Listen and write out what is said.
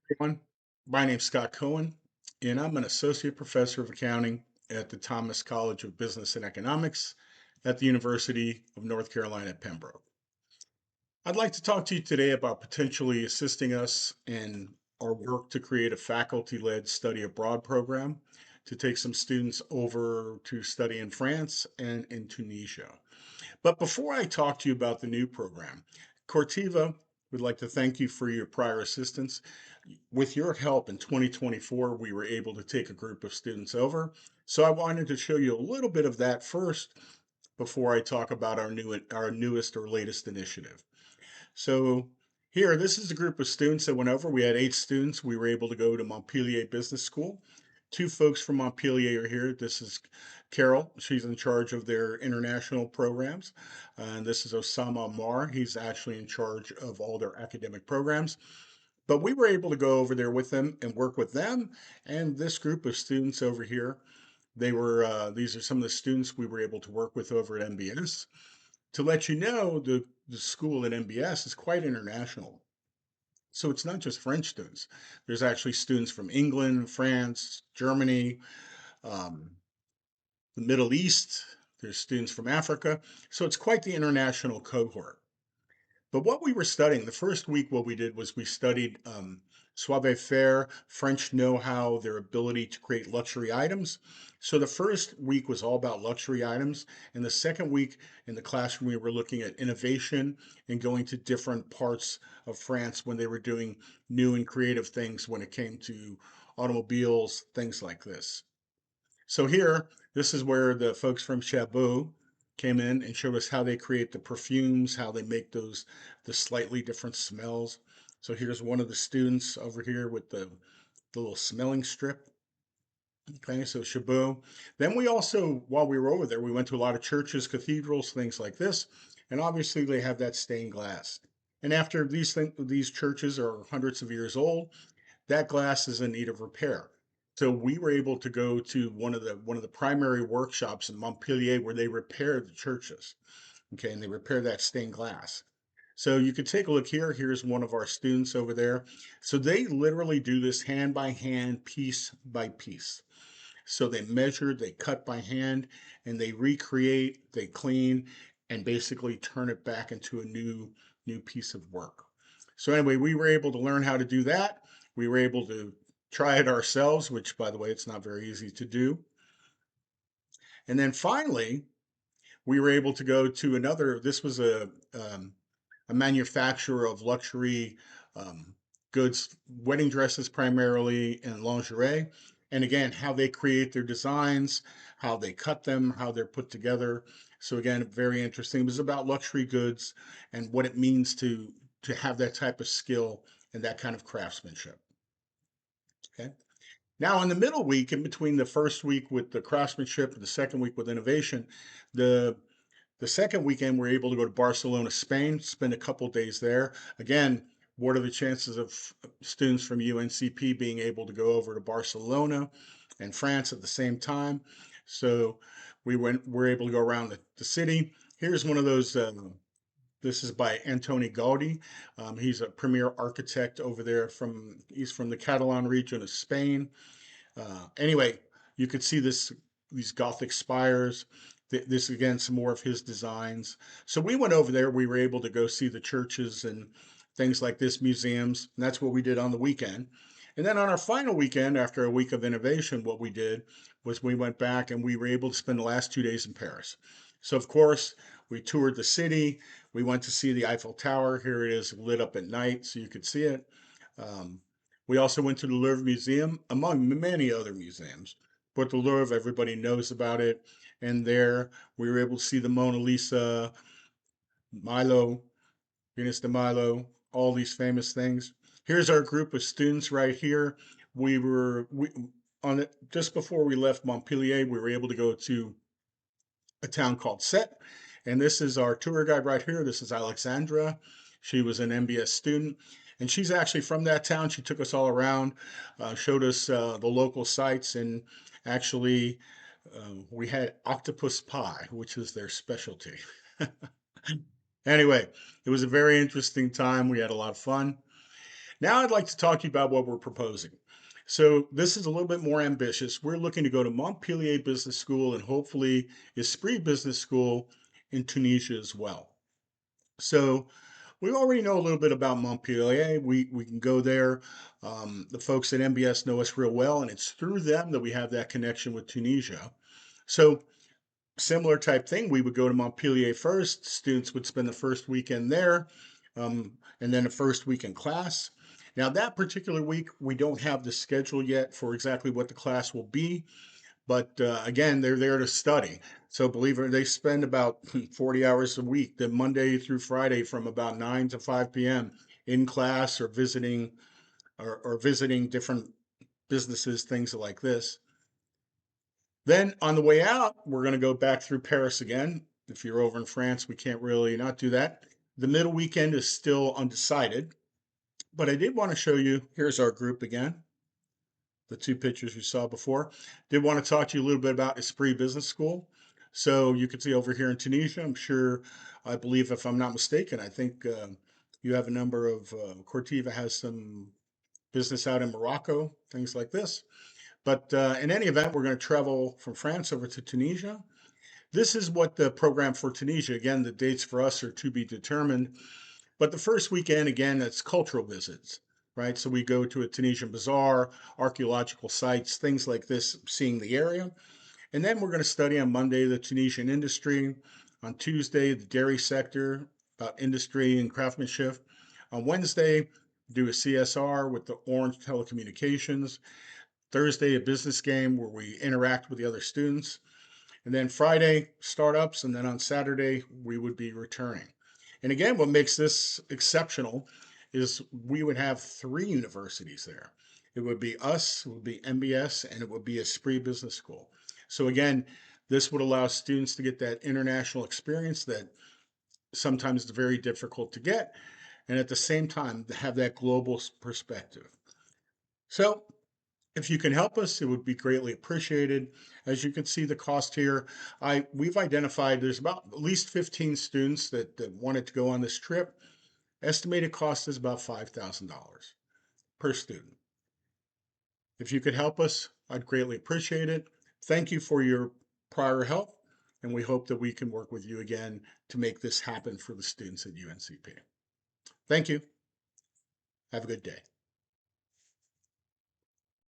Everyone. My name's Scott Cohen, and I'm an associate professor of accounting at the Thomas College of Business and Economics at the University of North Carolina at Pembroke. I'd like to talk to you today about potentially assisting us in our work to create a faculty-led study abroad program to take some students over to study in France and in Tunisia. But before I talk to you about the new program, Corteva would like to thank you for your prior assistance. With your help in 2024, we were able to take a group of students over. So I wanted to show you a little bit of that first before I talk about our newest or latest initiative. So here, this is a group of students that went over. We had 8 students. We were able to go to Montpellier Business School. 2 folks from Montpellier are here. This is Carol. She's in charge of their international programs. And this is Osama Mar. He's actually in charge of all their academic programs. But we were able to go over there with them and work with them and this group of students over here. These are some of the students we were able to work with over at MBS. To let you know, the school at MBS is quite international. So it's not just French students. There's actually students from England, France, Germany, um, the Middle East. There's students from Africa. So it's quite the international cohort. But what we were studying, the first week, what we did was we studied savoir-faire, French know-how, their ability to create luxury items. So the first week was all about luxury items. And the second week in the classroom, we were looking at innovation and going to different parts of France when they were doing new and creative things when it came to automobiles, things like this. So here, this is where the folks from Chabot came in and showed us how they create the perfumes, how they make the slightly different smells. So here's one of the students over here with the little smelling strip. Okay, so Chabot. Then we also, while we were over there, we went to a lot of churches, cathedrals, things like this. And obviously they have that stained glass. And after these churches are hundreds of years old, that glass is in need of repair. So we were able to go to one of the primary workshops in Montpellier where they repair the churches. Okay, and they repair that stained glass. So you could take a look here. Here's one of our students over there. So they literally do this hand by hand, piece by piece. So they measure, they cut by hand, and they recreate, they clean, and basically turn it back into a new piece of work. So anyway, we were able to learn how to do that. We were able to try it ourselves, which by the way, it's not very easy to do. And then finally, we were able to go to this was a manufacturer of luxury um, goods, wedding dresses primarily, and lingerie. And again, how they create their designs, how they cut them, how they're put together. So again, very interesting. It was about luxury goods and what it means to have that type of skill and that kind of craftsmanship. Okay. Now, in the middle week, in between the first week with the craftsmanship and the second week with innovation, the the second weekend, we're able to go to Barcelona, Spain, spend a couple days there. Again, what are the chances of students from UNCP being able to go over to Barcelona and France at the same time? So we're able to go around the city. Here's one of those. This is by Antoni Gaudi. He's a premier architect over there he's from the Catalan region of Spain. Anyway, you could see these Gothic spires. This again, some more of his designs. So we went over there. We were able to go see the churches and things like this, museums. And that's what we did on the weekend. And then on our final weekend, after a week of innovation, what we did was we went back and we were able to spend the last 2 days in Paris. So of course, we toured the city. We went to see the Eiffel Tower. Here it is lit up at night, so you could see it. Um, we also went to the Louvre Museum, among many other museums. But the Louvre, everybody knows about it. And there we were able to see the Mona Lisa, Milo, Venus de Milo, all these famous things. Here's our group of students right here. We on it just before we left Montpellier, we were able to go to a town called Set. And this is our tour guide right here. This is Alexandra. She was an MBS student, and she's actually from that town. She took us all around, showed us the local sites, and actually, we had octopus pie, which is their specialty. Anyway, it was a very interesting time. We had a lot of fun. Now I'd like to talk to you about what we're proposing. So this is a little bit more ambitious. We're looking to go to Montpellier Business School and hopefully Esprit Business School in Tunisia as well. So we already know a little bit about Montpellier. We can go there. The folks at MBS know us real well, and it's through them that we have that connection with Tunisia. So similar type thing. We would go to Montpellier first. Students would spend the first weekend there, and then the first week in class. Now, that particular week, we don't have the schedule yet for exactly what the class will be, but again, they're there to study. So, believe it, they spend about 40 hours a week, the Monday through Friday, from about 9 to 5 p.m. in class or visiting or visiting different businesses, things like this. Then on the way out, we're going to go back through Paris again. If you're over in France, we can't really not do that. The middle weekend is still undecided, but I did want to show you, here's our group again, the two pictures you saw before. Did want to talk to you a little bit about Esprit Business School. So you can see over here in Tunisia, I'm sure, I believe if I'm not mistaken, I think you have a number of, Corteva has some business out in Morocco, things like this. But in any event, we're going to travel from France over to Tunisia. This is what the program for Tunisia, again, the dates for us are to be determined. But the first weekend, again, that's cultural visits, right? So we go to a Tunisian bazaar, archaeological sites, things like this, seeing the area. And then we're going to study on Monday the Tunisian industry, on Tuesday, the dairy sector, about industry and craftsmanship. On Wednesday, do a CSR with the Orange Telecommunications. Thursday, a business game where we interact with the other students. And then Friday, startups. And then on Saturday, we would be returning. And again, what makes this exceptional is we would have three universities there. It would be us, it would be MBS, and it would be Esprit Business School. So again, this would allow students to get that international experience that sometimes is very difficult to get, and at the same time, to have that global perspective. So if you can help us, it would be greatly appreciated. As you can see, the cost here, we've identified there's about at least 15 students that wanted to go on this trip. Estimated cost is about $5,000 per student. If you could help us, I'd greatly appreciate it. Thank you for your prior help, and we hope that we can work with you again to make this happen for the students at UNCP. Thank you. Have a good day.